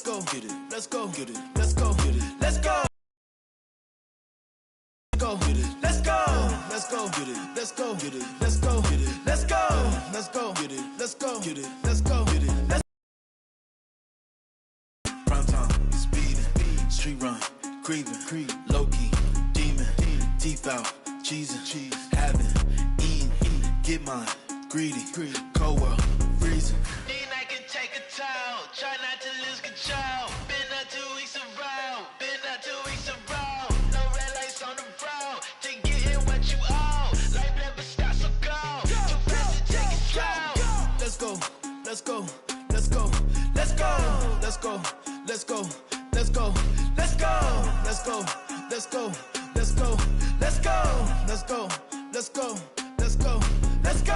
go get it. Let's go get it. Let's go get it. Let's go. Go get it. Let's go. Let's go get it. Let's go get it. Let's go get it. Let's go. Let's go get it. Let's go get it. Let's go get it. Let's prime time, speeding, street run, creeping, low key, demon, teeth out, cheesing, having, eating, get mine, greedy, cold world, freezing. I can take a toll, try not to lose control. Been out 2 weeks around, been out 2 weeks around. No red lights on the road, to getting what you owe. Life never stops, so go. Too fast to take it slow. Let's go, let's go, let's go, let's go, let's go, let's go, let's go, let's go, let's go, let's go, let's go, let's go, let's go, let's go, let's go, let's go.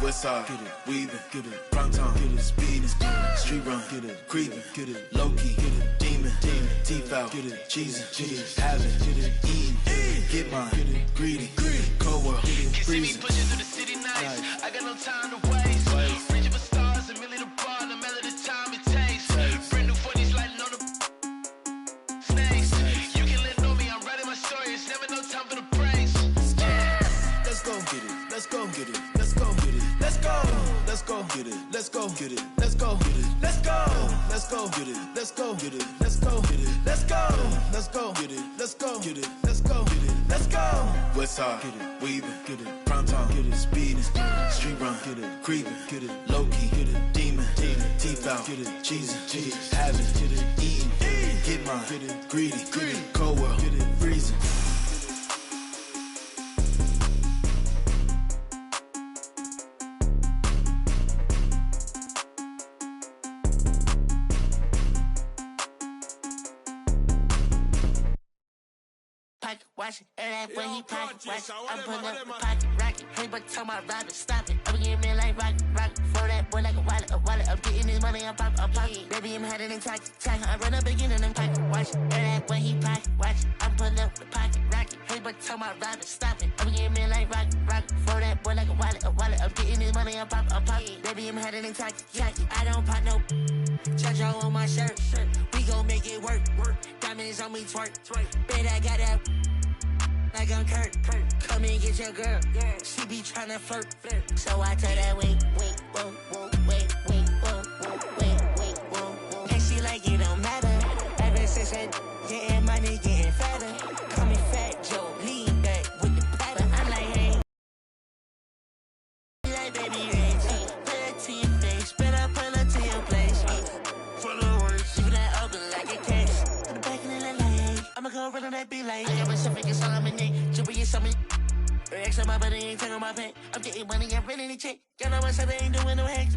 West side, get it, weaving, get it, prime time, get it, speeding, street run, get it, creeping, get it, low key, get it, demon, teeth out, get it, cheesing, having, get it, eating, get mine, get it, greedy, cold world, Can see me freezing. pushing through the city nights. I got no time to waste. Reaching for stars, a million apart, no matter the time it takes. Brand new 40s lighting on the snakes. You can let know me, I'm writing my story. It's never no time for the praise. Let's go get it. Let's go get it. Let's go get it. Let's go. Let's go get it. Let's go get it. Let's go get it. Let's go. Let's go get it. Let's go get it. Let's go get it. Let's go. Let's go get it. Let's go get it. Let's go get it. Let's go. West side, get it, weaving, get it, prime time, get it, speeding, street run, get it, creeping, get it, low key, get it, demon, teeth out, get it, cheesing, having, get it, eating, get mine, get it, greedy, cold world, get it, freezing. Pocket watch it, and that when he pocket watch it. I'm pulling up the pocket rocket. Hey, but tell my rider, stop it. I'm getting me like rocket. For that boy like a wallet. I'm getting this money, I'm pocket. Baby, I'm heading in tacky. I run up again and I'm pocket watch it. And that when he pocket watch it. I'm pulling up the pocket rocket. Hey, but tell my rider, stop it. I'm getting me like rocket. For that boy like a wallet. I'm getting this money, I'm pocket. Baby, I'm heading in tacky. I don't pop no Jojo on my shirt. We gon' make it work. Diamonds on me twerk. Bet I got that like I'm Kurt. Come and get your girl. She be tryna flirt. So I tell that wait, whoa, wait, whoa. And she like it don't matter. Ever since that getting money, getting fatter. Call me Fat Joe, lean back with the platter. I'm like, hey. Like baby, Reggie. Put it to your face, better pull up to your place. For the words, keep that open like a case. To the back of the line, I'ma go run on that be like. I got myself in some of my name, Jupiter something. Rex on my body, ain't taking my pay. I'm getting money, I'm running the check. Y'all know myself, I ain't doing no hacks.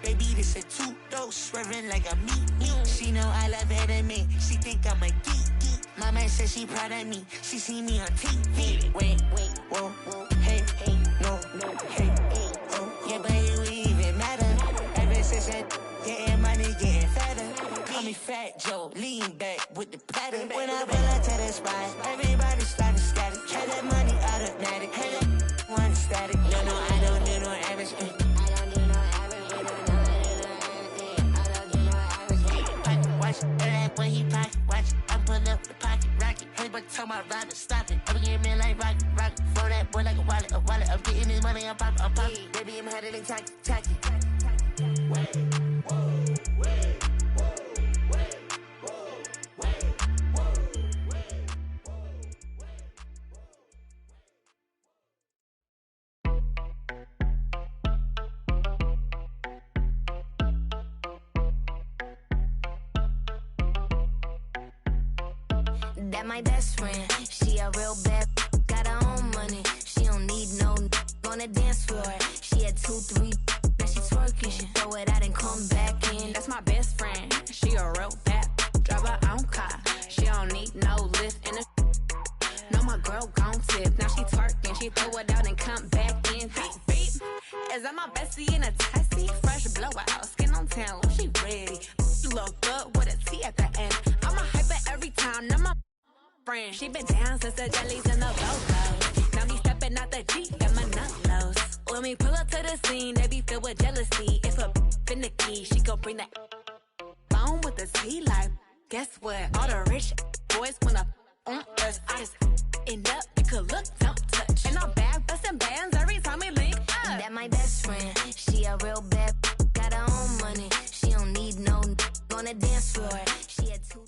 Baby, this a two-dose, swerving like a meat. She know I love her than me. She think I'm a geek. My man says she proud of me. She see me on TV. Wait, whoa, hey, no, hey, oh. Yeah, but it even matter. Ever since that getting money, getting fatter. Call me Fat Joe, lean back with the platter. When I pull up to the spot, everybody started static. Had that money automatic. Had that one static. No, I don't do no average. And that when he pocket watch it. I'm pulling up the pocket rocket. Hey, but tell my rider, stop it. I'm getting me like rocket. For that boy like a wallet. I'm getting this money, I'm pocket. Baby, I'm headed in tacky. That my best friend, she a real bad, got her own money. She don't need no on the dance floor. She had 2, 3, now she twerking. She throw it out and come back in. That's my best friend, she a real bad, drive her own car. She don't need no lift in the. No, my girl gon' tip. Now she twerking, she throw it out and come back in. Beep. Is that my bestie in a tessie? Fresh blowout, skin on town, she ready. She look good with a T at the end. I'm a hyper every time, now my friend. She been down since the jellies and the Bocos. Now me stepping out the Jeep, got my nut low. me pull up to the scene, they be filled with jealousy. If a finicky, she gon' bring that phone with the T like. Guess what? All the rich boys wanna on us. I just end up, you could look, don't touch. And I'm back bustin' bands every time we link up. That my best friend, she a real bad, got her own money. She don't need no on the dance floor. She had two.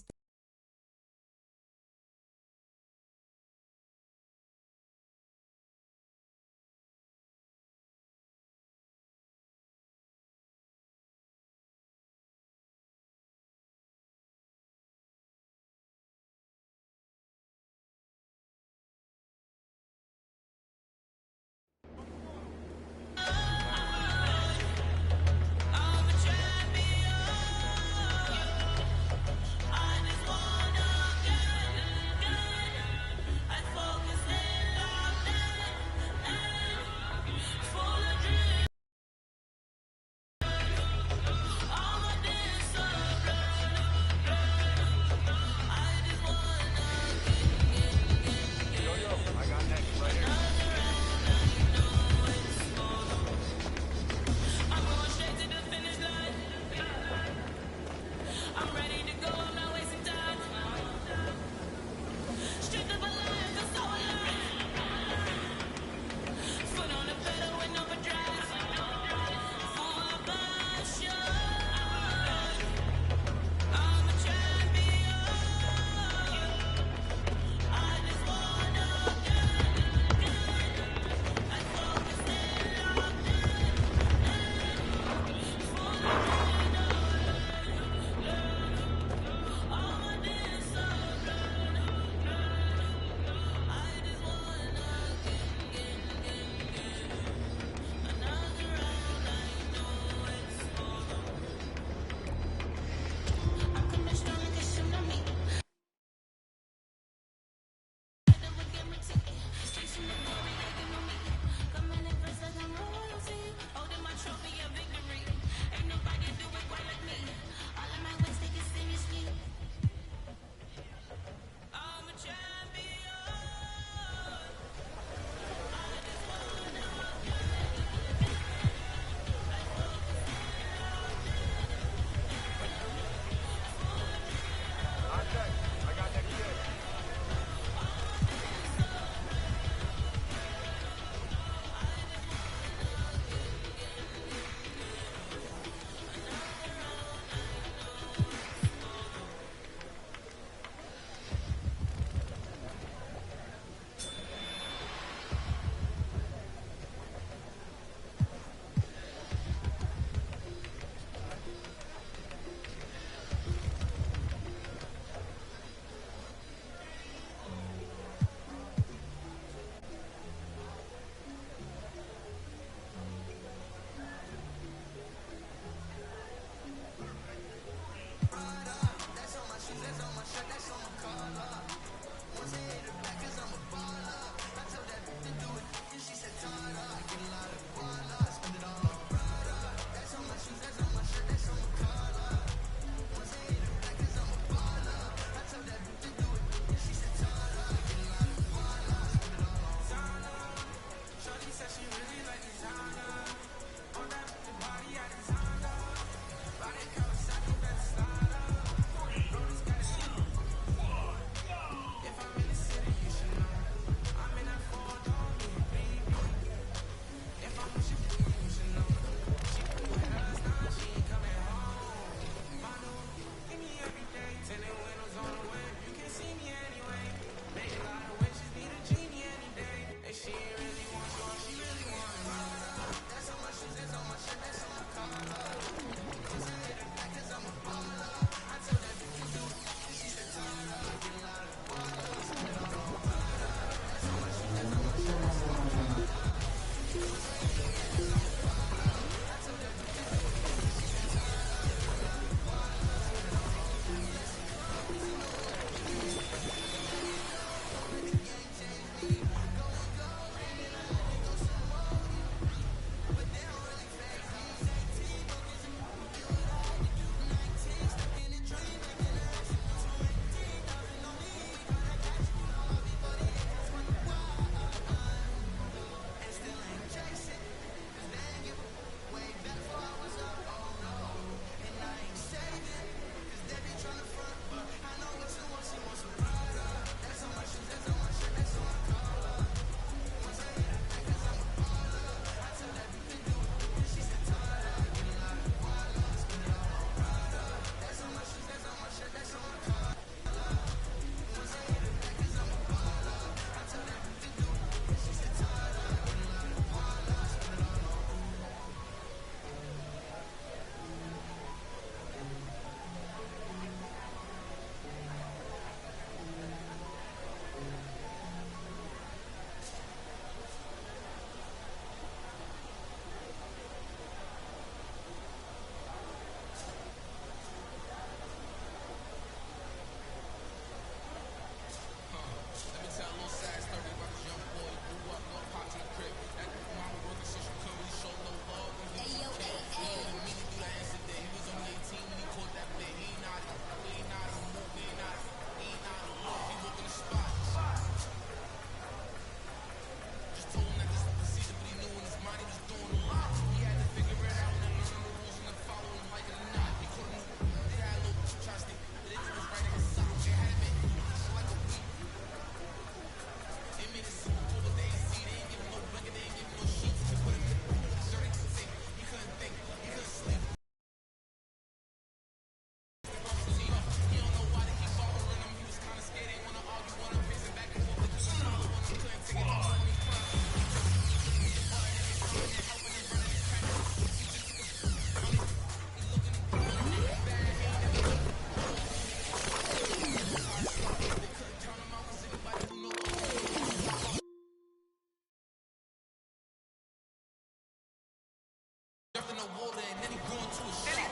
older, and then he grew into a shop.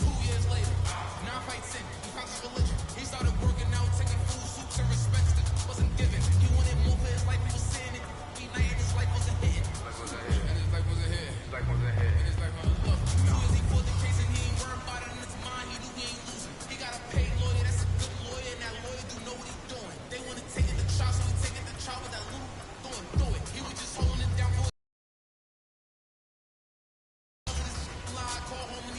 2 years later, 9 fights in, he found his religion. He started working out, taking full suits and respects that wasn't given. He wanted more for his life, he was saying it. Every night, and his life wasn't hitting. And his life wasn't here. His life wasn't here. And his life wasn't look. 2 years he fought the case and he ain't worried about it in his mind. He knew he ain't losing. He got a paid lawyer, that's a good lawyer, and that lawyer do know what he's doing. They want to take it to trial, so he taking the trial with that little going through it. He was just holding it down for his lie. Call home and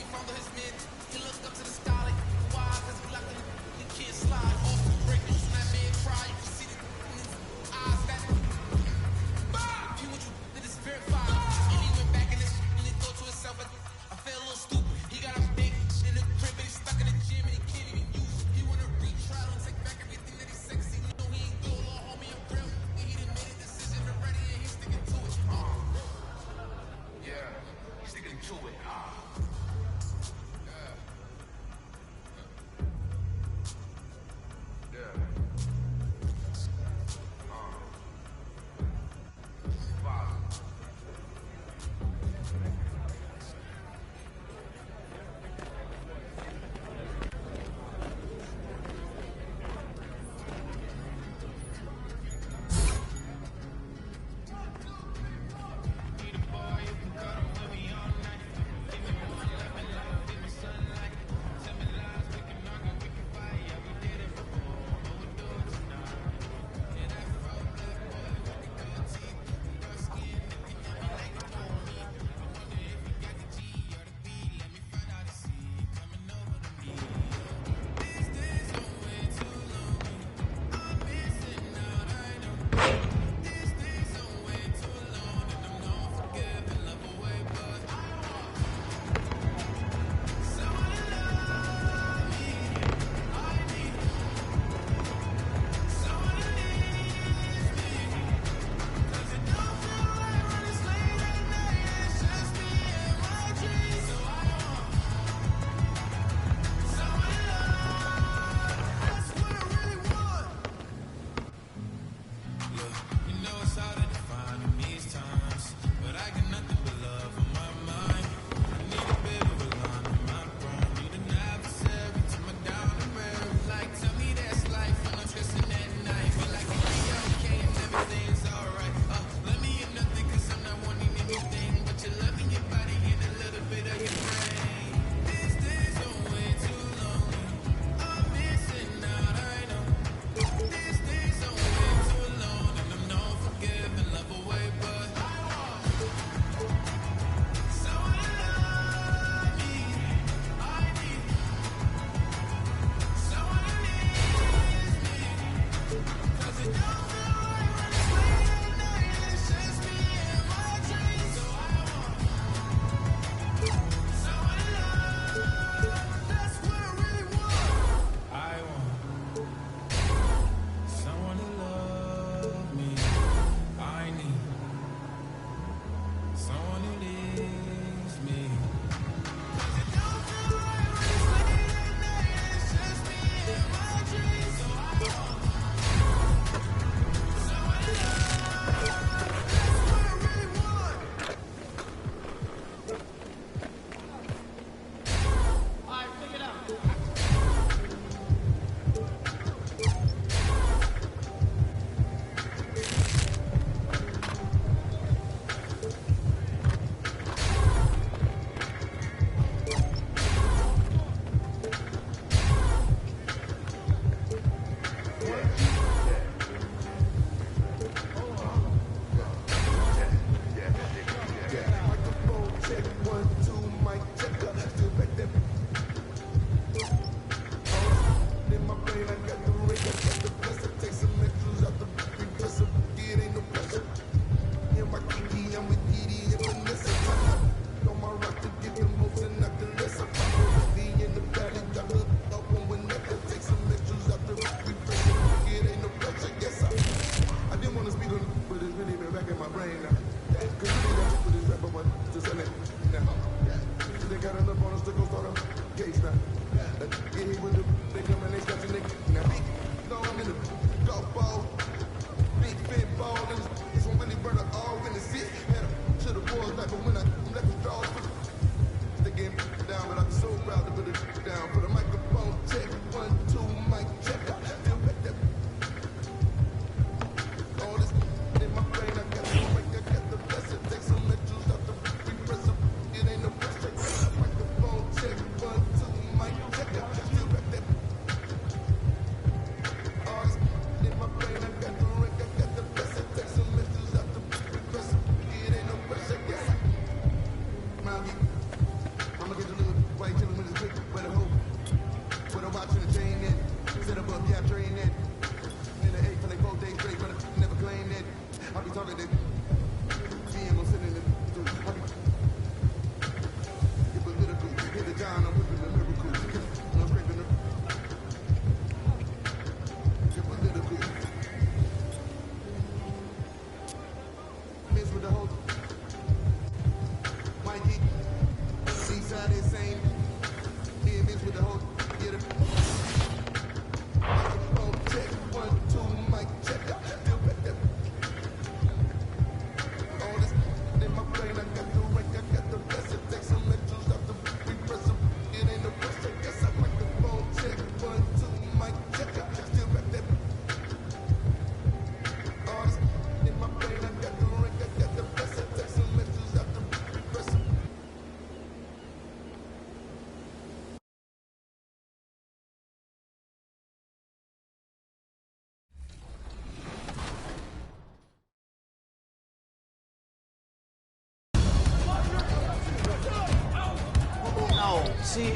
See,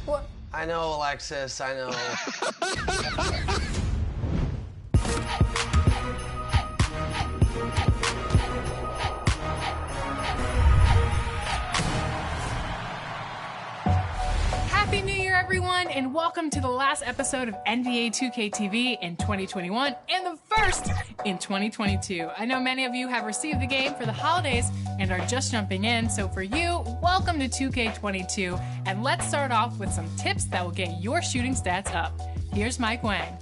what? I know, Alexis, I know. Happy New Year, everyone, and welcome to the last episode of NBA 2K TV in 2021 and the first in 2022. I know many of you have received the game for the holidays and are just jumping in, so for you, welcome to 2K22, and let's start off with some tips that will get your shooting stats up. Here's Mike Wang.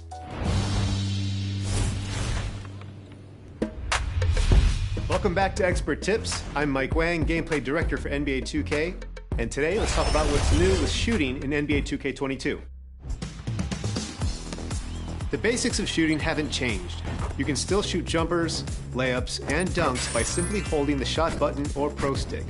Welcome back to Expert Tips. I'm Mike Wang, Gameplay Director for NBA 2K. And today, let's talk about what's new with shooting in NBA 2K22. The basics of shooting haven't changed. You can still shoot jumpers, layups, and dunks by simply holding the shot button or pro stick.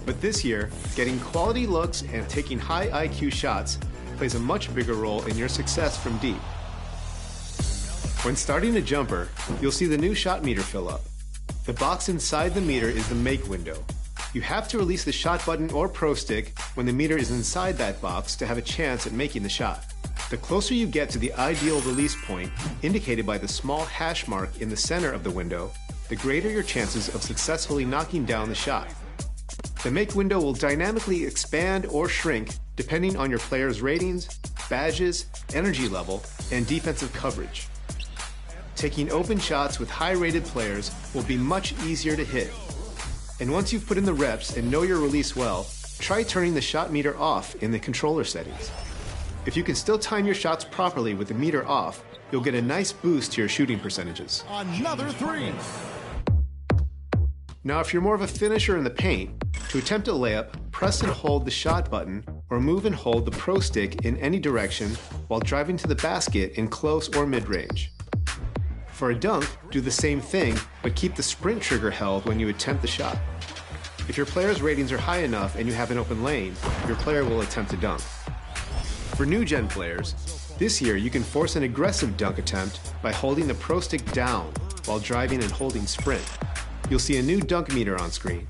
But this year, getting quality looks and taking high IQ shots plays a much bigger role in your success from deep. When starting a jumper, you'll see the new shot meter fill up. The box inside the meter is the make window. You have to release the shot button or pro stick when the meter is inside that box to have a chance at making the shot. The closer you get to the ideal release point, indicated by the small hash mark in the center of the window, the greater your chances of successfully knocking down the shot. The make window will dynamically expand or shrink depending on your player's ratings, badges, energy level, and defensive coverage. Taking open shots with high-rated players will be much easier to hit. And once you've put in the reps and know your release well, try turning the shot meter off in the controller settings. If you can still time your shots properly with the meter off, you'll get a nice boost to your shooting percentages. Another three. Now, if you're more of a finisher in the paint, to attempt a layup, press and hold the shot button or move and hold the pro stick in any direction while driving to the basket in close or mid-range. For a dunk, do the same thing, but keep the sprint trigger held when you attempt the shot. If your player's ratings are high enough and you have an open lane, your player will attempt a dunk. For new-gen players, this year you can force an aggressive dunk attempt by holding the pro stick down while driving and holding sprint. You'll see a new dunk meter on screen.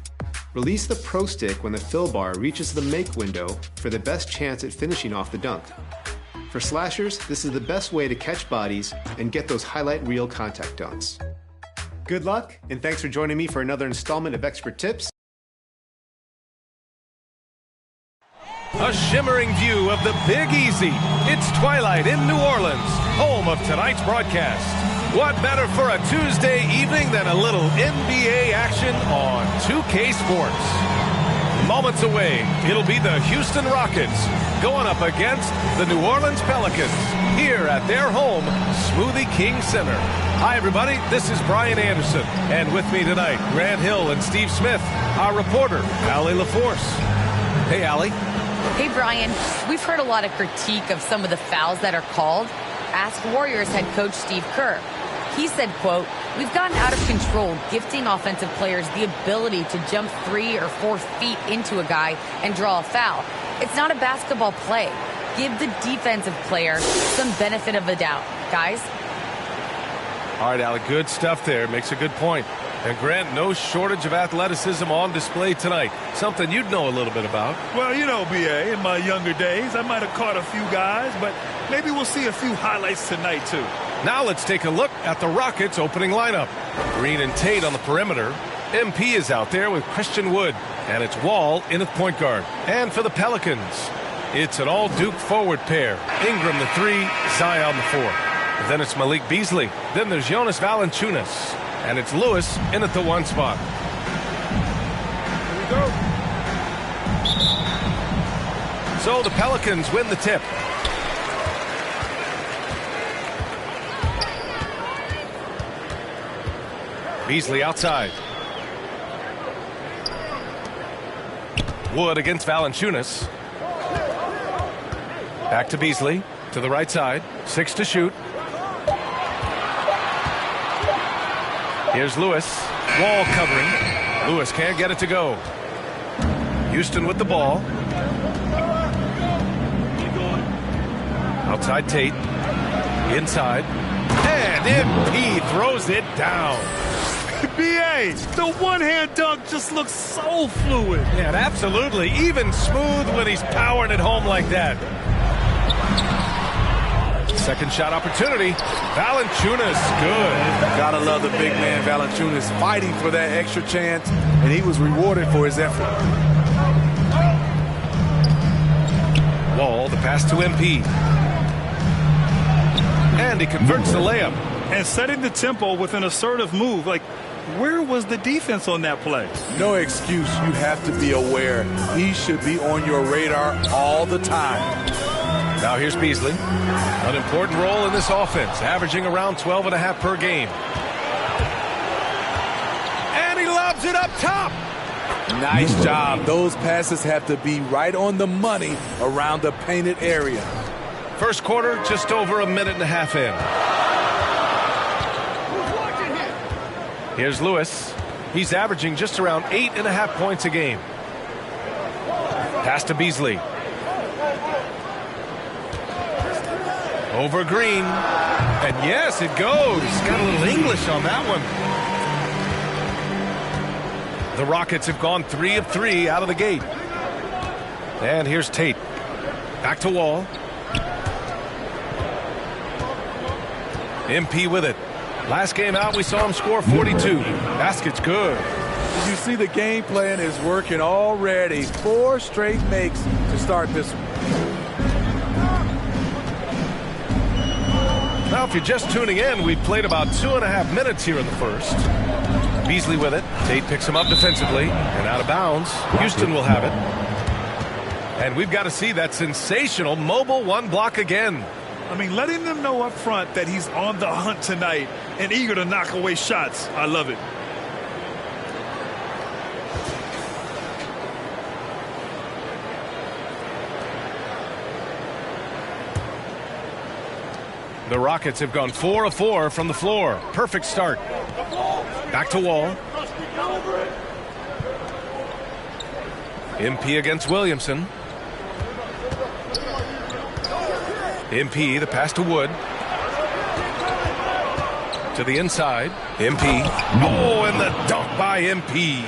Release the pro stick when the fill bar reaches the make window for the best chance at finishing off the dunk. For slashers, this is the best way to catch bodies and get those highlight reel contact dunks. Good luck, and thanks for joining me for another installment of Expert Tips. A shimmering view of the Big Easy. It's twilight in New Orleans, home of tonight's broadcast. What better for a Tuesday evening than a little NBA action on 2K Sports? Moments away, it'll be the Houston Rockets going up against the New Orleans Pelicans here at their home, Smoothie King Center. Hi, everybody. This is Brian Anderson, and with me tonight, Grant Hill and Steve Smith, our reporter, Allie LaForce. Hey, Allie. Hey, Brian. We've heard a lot of critique of some of the fouls that are called. Ask Warriors head coach Steve Kerr. He said, quote, "We've gotten out of control, gifting offensive players the ability to jump 3 or 4 feet into a guy and draw a foul. It's not a basketball play. Give the defensive player some benefit of the doubt, guys." All right, Allie, good stuff there. Makes a good point. And Grant, no shortage of athleticism on display tonight. Something you'd know a little bit about. Well, you know, B.A., in my younger days, I might have caught a few guys, but maybe we'll see a few highlights tonight, too. Now let's take a look at the Rockets' opening lineup. Green and Tate on the perimeter. MP is out there with Christian Wood. And it's Wall in at point guard. And for the Pelicans, it's an all-Duke forward pair. Ingram the 3, Zion the 4. Then it's Malik Beasley. Then there's Jonas Valanciunas. And it's Lewis in at the 1 spot. Here we go. So the Pelicans win the tip. Beasley outside. Wood against Valanciunas. Back to Beasley. To the right side. 6 to shoot. Here's Lewis. Wall covering. Lewis can't get it to go. Houston with the ball. Outside Tate. Inside. And MP throws it down. B.A., the one-hand dunk just looks so fluid. Yeah, absolutely. Even smooth when he's powering it home like that. Second shot opportunity. Valanciunas, good. Gotta love the big man Valanciunas fighting for that extra chance, and he was rewarded for his effort. Wall, the pass to MP. And he converts the layup. And setting the tempo with an assertive move. Like, where was the defense on that play? No excuse. You have to be aware. He should be on your radar all the time. Now here's Beasley. An important role in this offense, averaging around 12.5 per game. And he lobs it up top. Nice job. Those passes have to be right on the money around the painted area. First quarter, just over a minute and a half in. Here's Lewis. He's averaging just around 8.5 points a game. Pass to Beasley. Over Green. And yes, it goes. Got a little English on that one. The Rockets have gone 3 of 3 out of the gate. And here's Tate. Back to Wall. MP with it. Last game out, we saw him score 42. Basket's good. You see the game plan is working already. 4 straight makes to start this one. Now, if you're just tuning in, we've played about 2.5 minutes here in the first. Beasley with it. Tate picks him up defensively and out of bounds. Houston will have it. And we've got to see that sensational mobile one block again. I mean, letting them know up front that he's on the hunt tonight and eager to knock away shots. I love it. The Rockets have gone 4 of 4 from the floor. Perfect start. Back to Wall. MP against Williamson. MP, the pass to Wood. To the inside. MP. Oh, and the dunk by MP.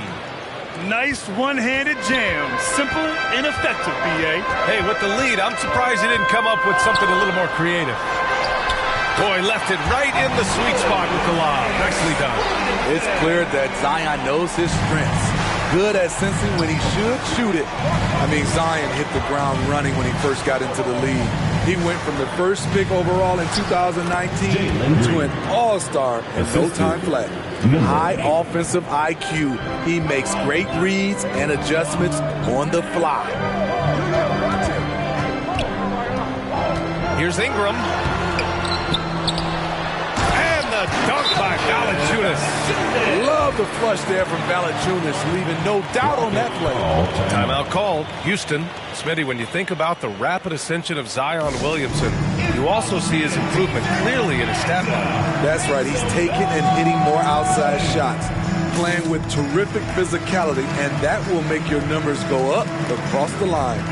Nice one-handed jam. Simple and effective, B.A. Hey, with the lead, I'm surprised he didn't come up with something a little more creative. Boy, left it right in the sweet spot with the lob. Nicely done. It's clear that Zion knows his strengths. Good at sensing when he should shoot it. I mean, Zion hit the ground running when he first got into the league. He went from the first pick overall in 2019 to an all-star in no time flat. High offensive IQ. He makes great reads and adjustments on the fly. Here's Ingram. A dunk by Valanciunas. Love the flush there from Valanciunas, leaving no doubt on that play. Timeout called. Houston. Smitty, when you think about the rapid ascension of Zion Williamson, you also see his improvement clearly in his stat line. That's right. He's taking and hitting more outside shots, playing with terrific physicality, and that will make your numbers go up across the line.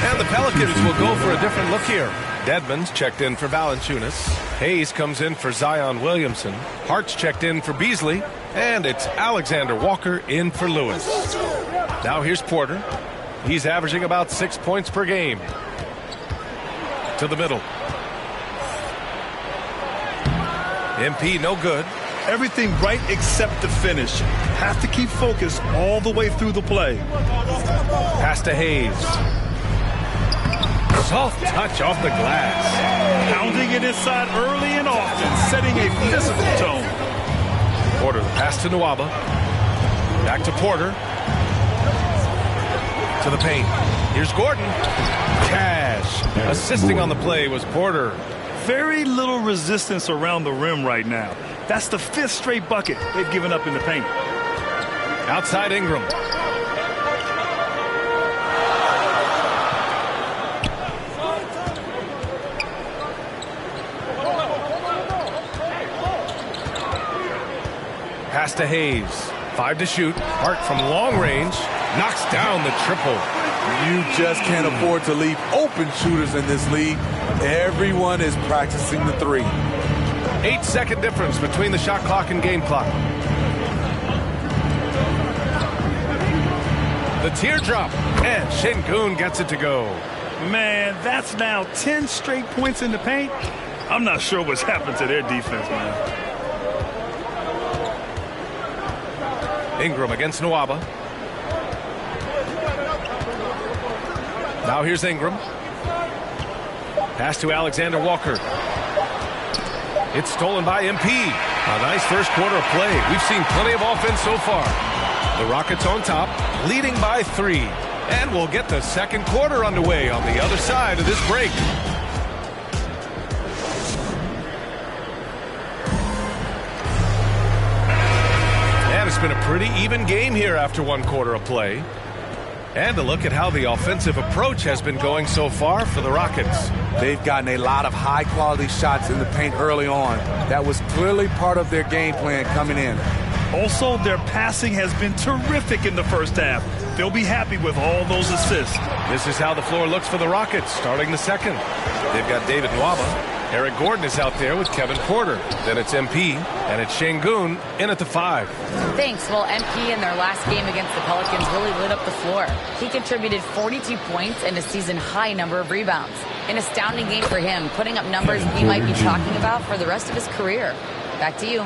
And the Pelicans will go for a different look here. Dedmon's checked in for Valanciunas. Hayes comes in for Zion Williamson. Hart's checked in for Beasley. And it's Alexander Walker in for Lewis. Now here's Porter. He's averaging about 6 points per game. To the middle. MP no good. Everything right except the finish. Have to keep focused all the way through the play. Pass to Hayes. Soft touch off the glass. Pounding it inside early and often, setting a physical tone. Porter, the pass to Nwaba. Back to Porter. To the paint. Here's Gordon. Cash. Assisting on the play was Porter. Very little resistance around the rim right now. That's the 5th straight bucket they've given up in the paint. Outside Ingram. Pass to Hayes. 5 to shoot. Hart from long range knocks down the triple. You just can't afford to leave open shooters in this league. Everyone is practicing the three. 8-second difference between the shot clock and game clock. The teardrop, and Şengün gets it to go. Man, that's now 10 straight points in the paint. I'm not sure what's happened to their defense, man. Ingram against Nwaba. Now here's Ingram. Pass to Alexander Walker. It's stolen by MP. A nice first quarter of play. We've seen plenty of offense so far. The Rockets on top, leading by 3. And we'll get the second quarter underway on the other side of this break. And it's been a pretty even game here after one quarter of play. And a look at how the offensive approach has been going so far for the Rockets. They've gotten a lot of high-quality shots in the paint early on. That was clearly part of their game plan coming in. Also, their passing has been terrific in the first half. They'll be happy with all those assists. This is how the floor looks for the Rockets starting the second. They've got David Nwaba. Eric Gordon is out there with Kevin Porter. Then it's MP, and it's Şengün in at the 5. Thanks. Well, MP in their last game against the Pelicans really lit up the floor. He contributed 42 points and a season-high number of rebounds. An astounding game for him, putting up numbers we might be talking about for the rest of his career. Back to you.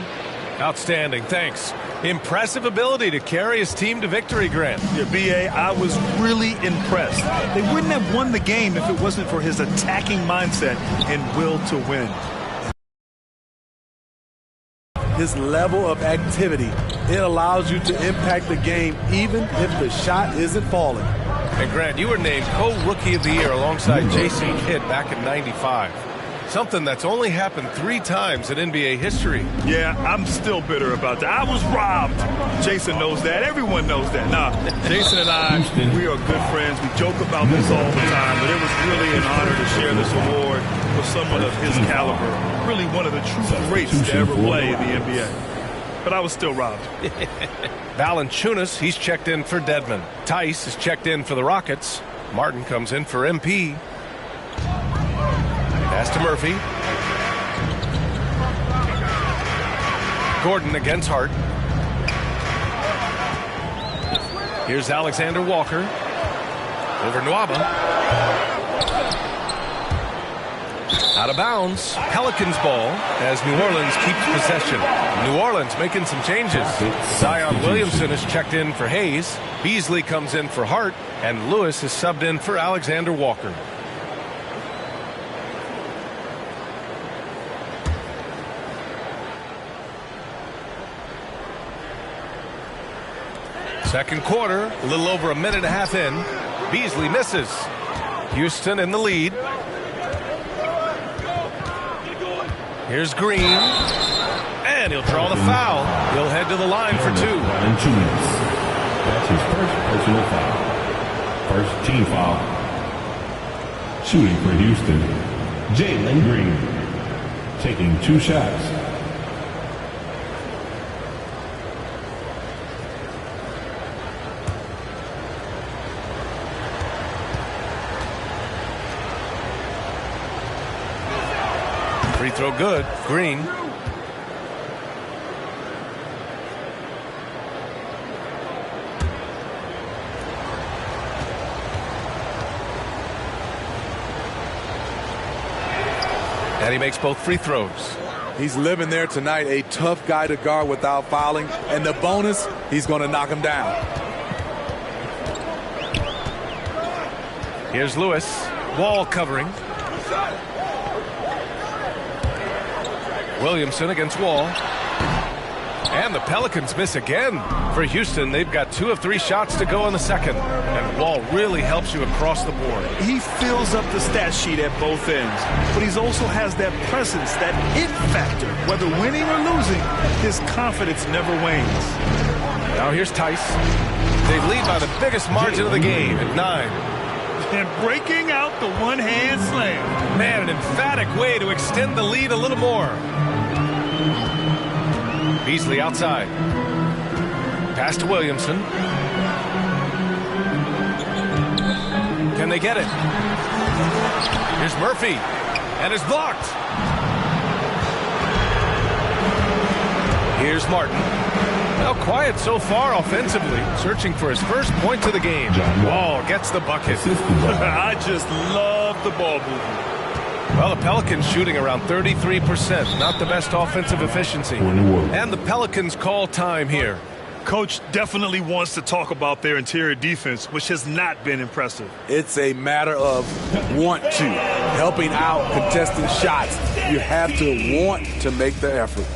Outstanding, thanks. Impressive ability to carry his team to victory, Grant. Yeah, B.A., I was really impressed. They wouldn't have won the game if it wasn't for his attacking mindset and will to win. His level of activity, it allows you to impact the game even if the shot isn't falling. And Grant, you were named co-rookie of the year alongside Jason Kidd back in '95. Something that's only happened 3 times in NBA history. Yeah, I'm still bitter about that. I was robbed. Jason knows that. Everyone knows that. Nah, Jason and I, we are good friends. We joke about this all the time, but it was really an honor to share this award with someone of his caliber. Really one of the true greats to ever play in the NBA. But I was still robbed. Valanciunas, he's checked in for Dedmon. Tice is checked in for the Rockets. Martin comes in for MP. Pass to Murphy. Gordon against Hart. Here's Alexander Walker. Over Nwaba. Out of bounds. Pelicans ball as New Orleans keeps possession. New Orleans making some changes. Zion Williamson is checked in for Hayes. Beasley comes in for Hart. And Lewis is subbed in for Alexander Walker. Second quarter, a little over a minute and a half in. Beasley misses. Houston in the lead. Here's Green. And he'll draw the foul. He'll head to the line for 2. That's his first personal foul. First team foul. Shooting for Houston, Jalen Green. Taking 2 shots. Free throw good. Green. And he makes both free throws. He's living there tonight, a tough guy to guard without fouling. And the bonus, he's going to knock him down. Here's Lewis. Wall covering. Williamson against Wall. And the Pelicans miss again. For Houston, they've got 2 of 3 shots to go in the second. And Wall really helps you across the board. He fills up the stat sheet at both ends. But he also has that presence, that it factor. Whether winning or losing, his confidence never wanes. Now here's Tice. They lead by the biggest margin of the game at 9. And breaking out the one-hand slam. Man, an emphatic way to extend the lead a little more. Beasley outside. Pass to Williamson. Can they get it? Here's Murphy, and it's blocked. Here's Martin. Now quiet so far offensively, searching for his first point of the game. Wall gets the bucket. I just love the ball movement. Well, the Pelicans shooting around 33%. Not the best offensive efficiency. And the Pelicans call time here. Coach definitely wants to talk about their interior defense, which has not been impressive. It's a matter of want to. Helping out, contesting shots. You have to want to make the effort.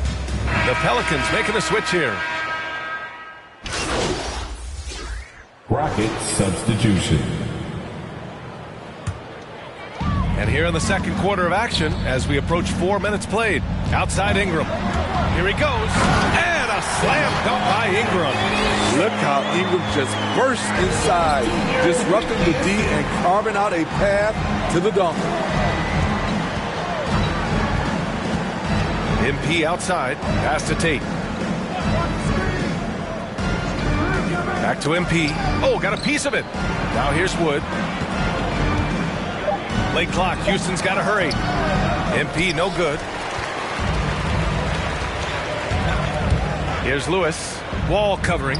The Pelicans making a switch here. Rocket substitution. And here in the second quarter of action, as we approach 4 minutes played, outside Ingram. Here he goes, and a slam dunk by Ingram. Look how Ingram just burst inside, disrupting the D and carving out a path to the dunk. MP outside, pass to Tate. Back to MP. Oh, got a piece of it. Now here's Wood. Late clock. Houston's got to hurry. MP no good. Here's Lewis. Wall covering.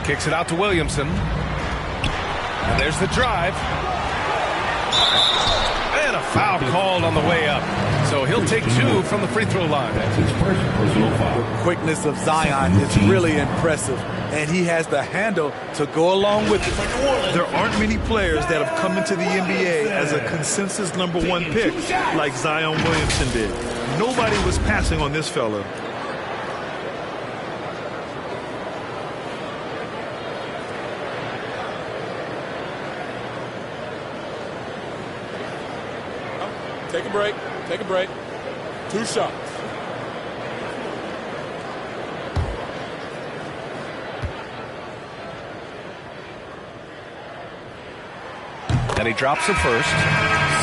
Kicks it out to Williamson. And there's the drive. And a foul called on the way up. So he'll take 2 from the free throw line. That's his first personal foul. The quickness of Zion is really impressive, and he has the handle to go along with it. There aren't many players that have come into the NBA as a consensus #1 pick like Zion Williamson did. Nobody was passing on this fella. Take a break. Take a break. 2 shots. And he drops it first.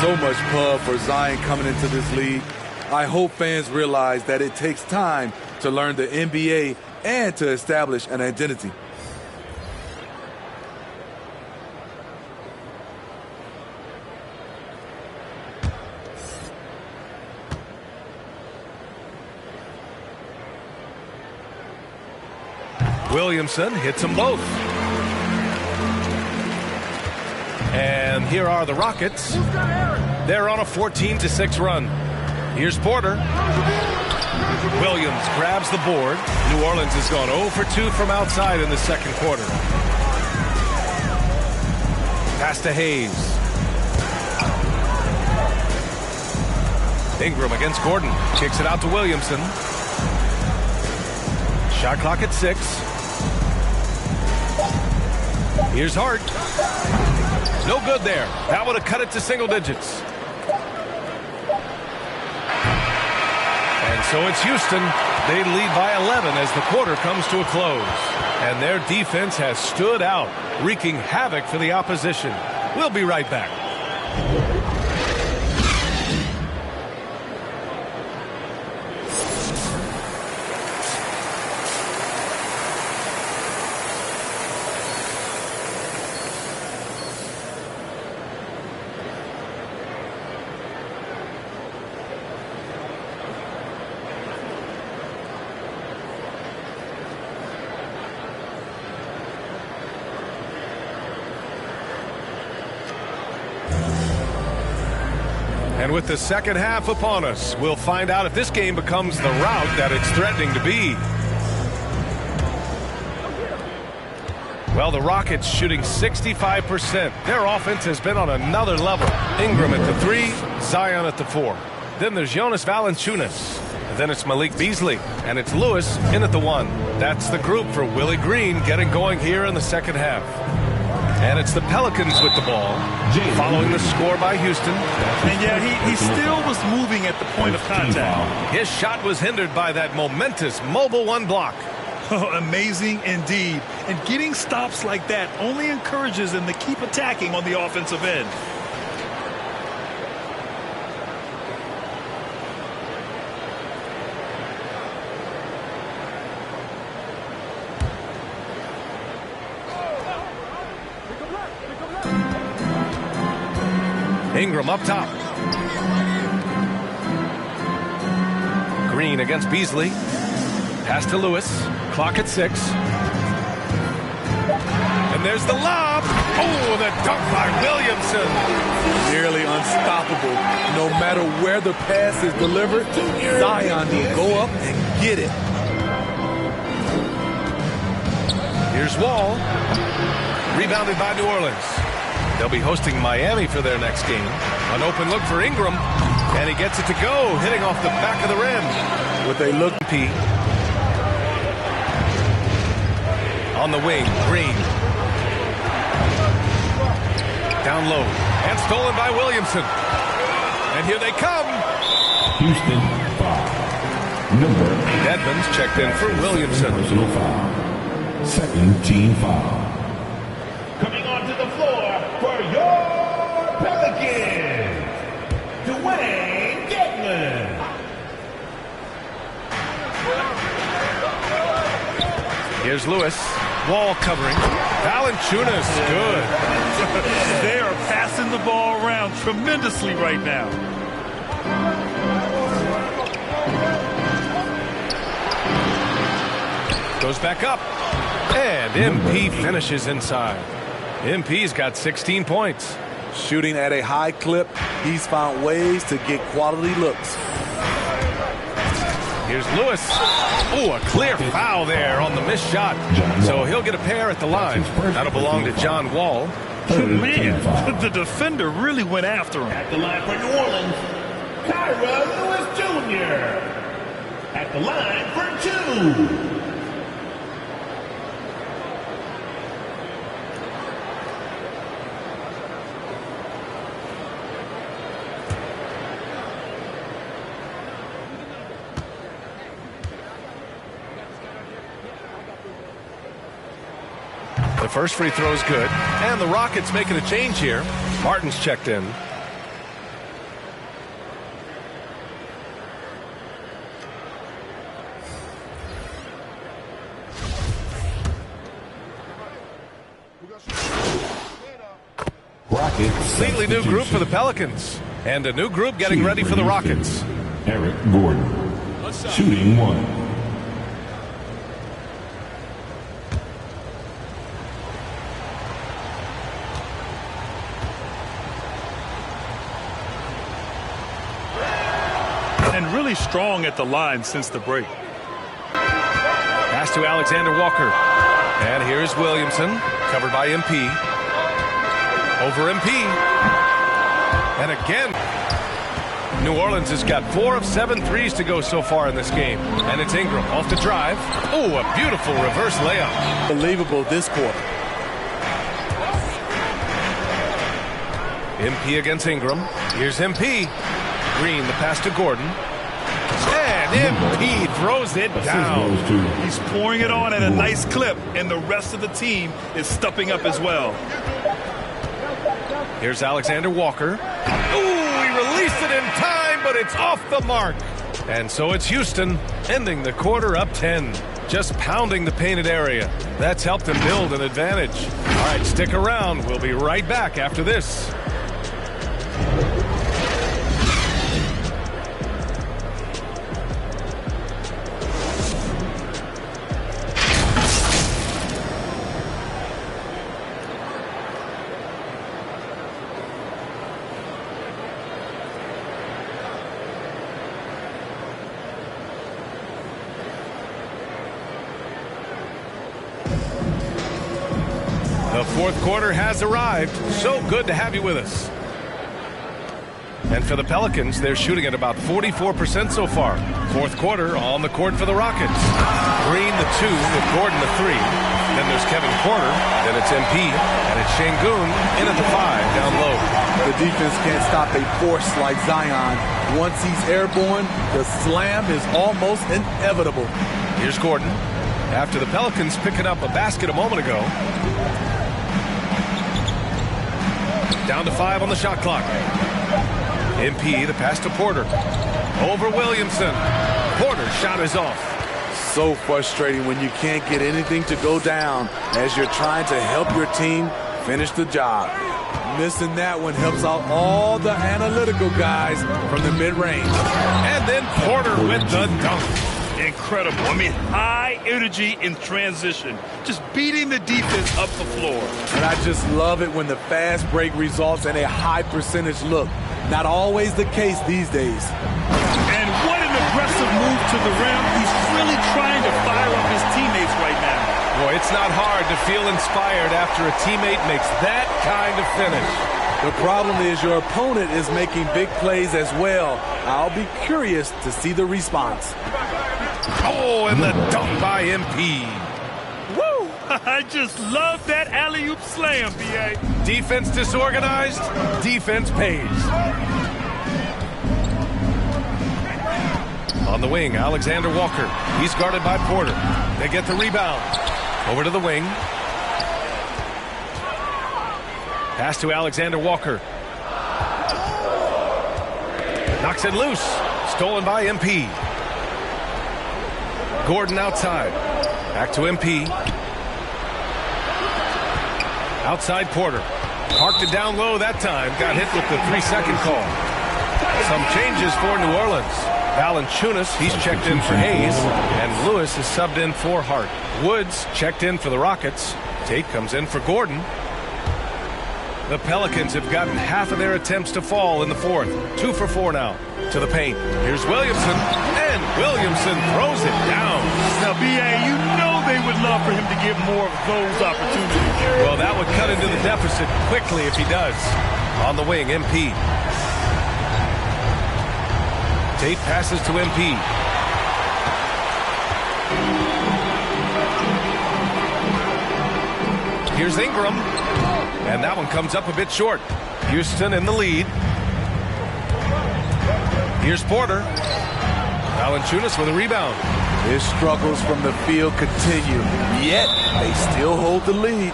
So much pub for Zion coming into this league. I hope fans realize that it takes time to learn the NBA and to establish an identity. Williamson hits them both. And here are the Rockets. They're on a 14-6 run. Here's Porter. Williams grabs the board. New Orleans has gone 0 for 2 from outside in the second quarter. Pass to Hayes. Ingram against Gordon. Kicks it out to Williamson. Shot clock at 6. Here's Hart. No good there. That would have cut it to single digits. And so it's Houston. They lead by 11 as the quarter comes to a close. And their defense has stood out, wreaking havoc for the opposition. We'll be right back. And with the second half upon us, we'll find out if this game becomes the rout that it's threatening to be. Well, the Rockets shooting 65%. Their offense has been on another level. Ingram at the 3, Zion at the 4. Then there's Jonas Valanciunas. And then it's Malik Beasley. And it's Lewis in at the 1. That's the group for Willie Green getting going here in the second half. And it's the Pelicans with the ball, following the score by Houston. And yeah, he still was moving at the point of contact. His shot was hindered by that momentous mobile 1 block. Amazing indeed. And getting stops like that only encourages him to keep attacking on the offensive end. Ingram up top. Green against Beasley. Pass to Lewis. Clock at 6. And there's the lob. Oh, the dunk by Williamson. Nearly unstoppable. No matter where the pass is delivered, Zion will go up and get it. Here's Wall. Rebounded by New Orleans. They'll be hosting Miami for their next game. An open look for Ingram. And he gets it to go, hitting off the back of the rim. With a look. P. On the wing, Green. Down low. And stolen by Williamson. And here they come. Houston, foul. Number 8. Edmonds checked in for Williamson. Personal foul. Second team foul. Coming onto the floor for your Pelicans, Dwayne Dedmon. Here's Lewis. Wall covering. Valanciunas, good. They are passing the ball around tremendously right now. Goes back up. And MP finishes inside. MP's got 16 points. Shooting at a high clip, he's found ways to get quality looks. Here's Lewis. Oh, a clear foul there on the missed shot. So he'll get a pair at the line. That'll belong to John Wall. Man, the defender really went after him. At the line for New Orleans, Kyra Lewis Jr. At the line for 2. The first free throw is good. And the Rockets making a change here. Martin's checked in. Completely new group for the Pelicans. And a new group getting ready for the Rockets. Eric Gordon. Shooting 1. And really strong at the line since the break. Pass to Alexander Walker. And here's Williamson, covered by MP. Over MP. And again, New Orleans has got 4 of 7 threes to go so far in this game. And it's Ingram off the drive. Oh, a beautiful reverse layup. Unbelievable this quarter. MP against Ingram. Here's MP. Green, the pass to Gordon. And MP throws it down. He's pouring it on at a nice clip, and the rest of the team is stepping up as well. Here's Alexander Walker. Ooh, he released it in time, but it's off the mark. And so it's Houston ending the quarter up 10. Just pounding the painted area. That's helped them build an advantage. All right, stick around. We'll be right back after this. The fourth quarter has arrived. So good to have you with us. And for the Pelicans, they're shooting at about 44% so far. Fourth quarter on the court for the Rockets. Green the 2 with Gordon the 3. Then there's Kevin Porter. Then it's MP. And it's Şengün in at the 5 down low. The defense can't stop a force like Zion. Once he's airborne, the slam is almost inevitable. Here's Gordon. After the Pelicans picking up a basket a moment ago. Down to 5 on the shot clock. MP, the pass to Porter. Over Williamson. Porter's shot is off. So frustrating when you can't get anything to go down as you're trying to help your team finish the job. Missing that one helps out all the analytical guys from the mid-range. And then Porter with the dunk. Incredible. I mean, high energy in transition. Just beating the defense up the floor. And I just love it when the fast break results in a high percentage look. Not always the case these days. And what an aggressive move to the rim. He's really trying to fire up his teammates right now. Boy, it's not hard to feel inspired after a teammate makes that kind of finish. The problem is your opponent is making big plays as well. I'll be curious to see the response. Oh, and the dunk by MP. Woo! I just love that alley-oop slam, B.A. Defense disorganized, defense pays. On the wing, Alexander Walker. He's guarded by Porter. They get the rebound. Over to the wing. Pass to Alexander Walker. Knocks it loose. Stolen by MP. Gordon outside. Back to MP. Outside Porter. Parked it down low that time. Got hit with the 3-second call. Some changes for New Orleans. Valanciunas, he's checked in for Hayes. And Lewis is subbed in for Hart. Woods checked in for the Rockets. Tate comes in for Gordon. The Pelicans have gotten half of their attempts to fall in the fourth. 2 for 4 now. To the paint. Here's Williamson. And Williamson throws it down. Now, B.A., you know they would love for him to get more of those opportunities. Well, that would cut into the deficit quickly if he does. On the wing, MP. Tate passes to MP. Here's Ingram. And that one comes up a bit short. Houston in the lead. Here's Porter. Valanciunas with a rebound. His struggles from the field continue, yet they still hold the lead.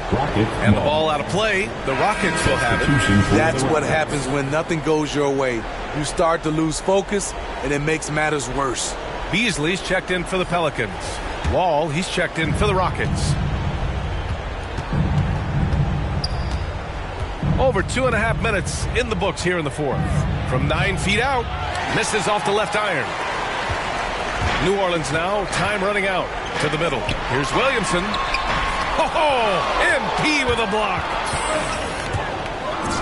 And the ball out of play. The Rockets will have it. That's what happens when nothing goes your way. You start to lose focus, and it makes matters worse. Beasley's checked in for the Pelicans. Wall, he's checked in for the Rockets. Over 2.5 minutes in the books here in the fourth. From 9 feet out, misses off the left iron. New Orleans now, time running out to the middle. Here's Williamson. Oh, MP with a block.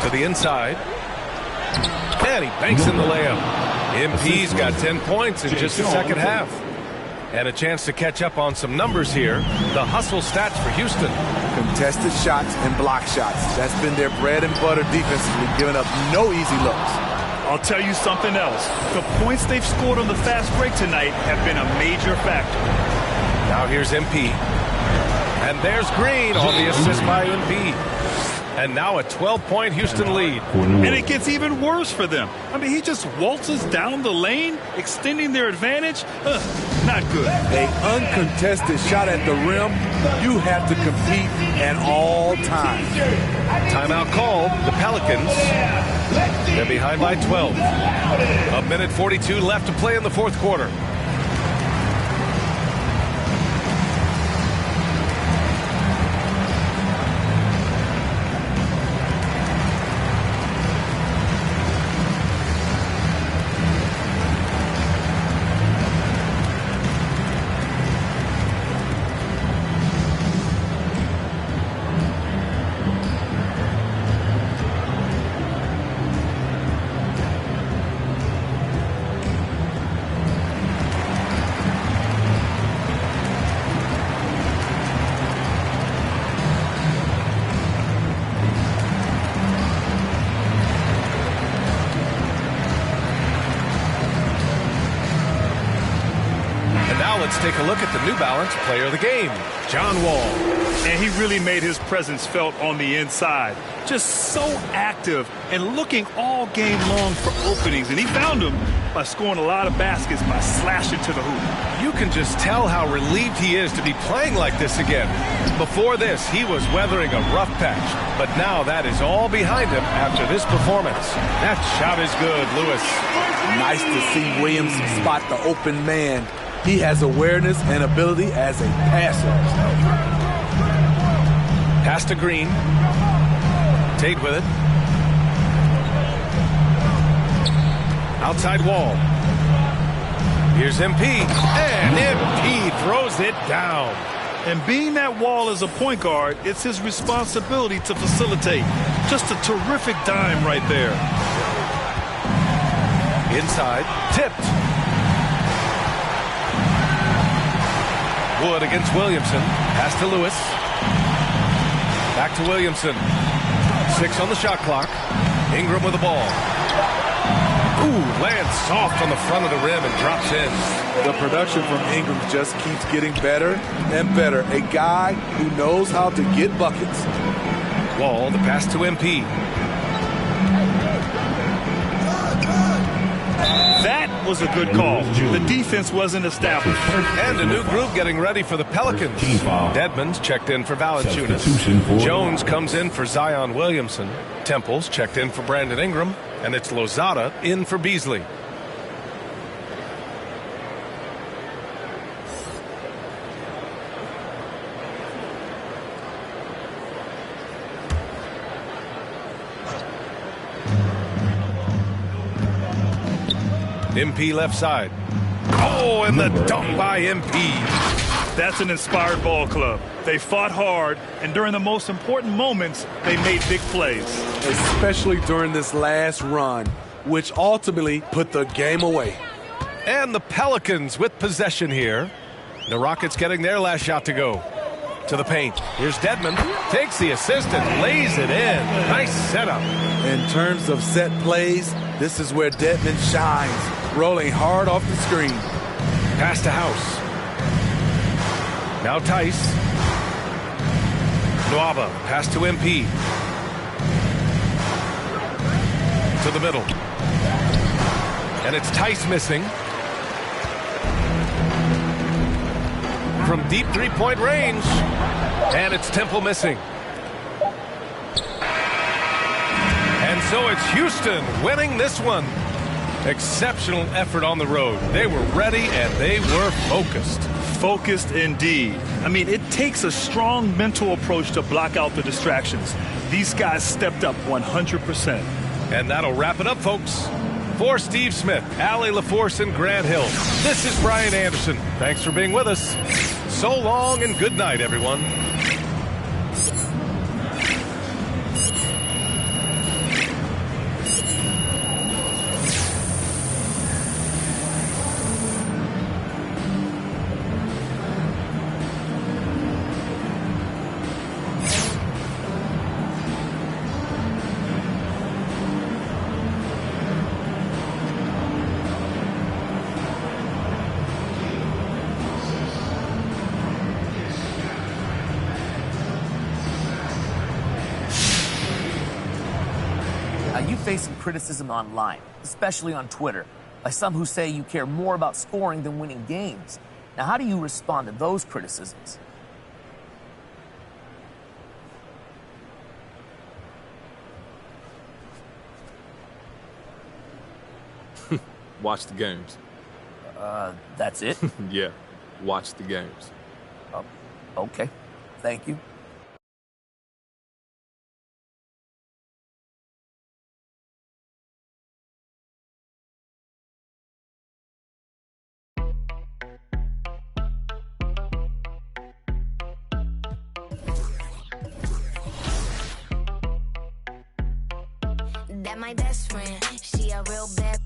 To the inside. And he banks in the layup. MP's got 10 points in just the second half. And a chance to catch up on some numbers here. The hustle stats for Houston. Contested shots and block shots. That's been their bread and butter defensively, giving up no easy looks. I'll tell you something else. The points they've scored on the fast break tonight have been a major factor. Now here's MP. And there's Green on the assist by MP. And now a 12-point Houston lead. And it gets even worse for them. I mean, he just waltzes down the lane, extending their advantage. Not good. An uncontested shot at the rim, you have to compete at all times. Timeout called. The Pelicans. They're behind by 12. A minute 42 left to play in the fourth quarter. Let's take a look at the New Balance player of the game, John Wall. And he really made his presence felt on the inside. Just so active and looking all game long for openings. And he found them by scoring a lot of baskets by slashing to the hoop. You can just tell how relieved he is to be playing like this again. Before this, he was weathering a rough patch. But now that is all behind him after this performance. That shot is good, Lewis. Nice to see Williams spot the open man. He has awareness and ability as a passer. Pass to Green. Tate with it. Outside Wall. Here's MP, and MP throws it down. And being that Wall as a point guard, it's his responsibility to facilitate. Just a terrific dime right there. Inside, tipped. Wood against Williamson. Pass to Lewis. Back to Williamson. 6 on the shot clock. Ingram with the ball. Ooh, lands soft on the front of the rim and drops in. The production from Ingram just keeps getting better and better. A guy who knows how to get buckets. Wall, the pass to MP. That was a good call. The defense wasn't established. And a new group getting ready for the Pelicans. Dedmon's checked in for Valanciunas. Jones comes in for Zion Williamson. Temple's checked in for Brandon Ingram. And it's Lozada in for Beasley. MP left side. Oh, and the dunk by MP. That's an inspired ball club. They fought hard, and during the most important moments, they made big plays. Especially during this last run, which ultimately put the game away. And the Pelicans with possession here. The Rockets getting their last shot to go. To the paint. Here's Dedmon. Takes the assist and lays it in. Nice setup. In terms of set plays, this is where Dedmon shines. Rolling hard off the screen. Pass to House. Now Tice. Nwaba. Pass to MP. To the middle. And it's Tice missing. From deep three-point range. And it's Temple missing. And so it's Houston winning this one. Exceptional effort on the road. They were ready and they were focused. Focused indeed. I mean, it takes a strong mental approach to block out the distractions. These guys stepped up 100%. And that'll wrap it up, folks. For Steve Smith, Allie LaForce, and Grant Hill, this is Brian Anderson. Thanks for being with us. So long and good night, everyone. You face some criticism online, especially on Twitter, by some who say you care more about scoring than winning games. Now, how do you respond to those criticisms? Watch the games. That's it? Yeah, watch the games. Okay, thank you. That my best friend, she a real bad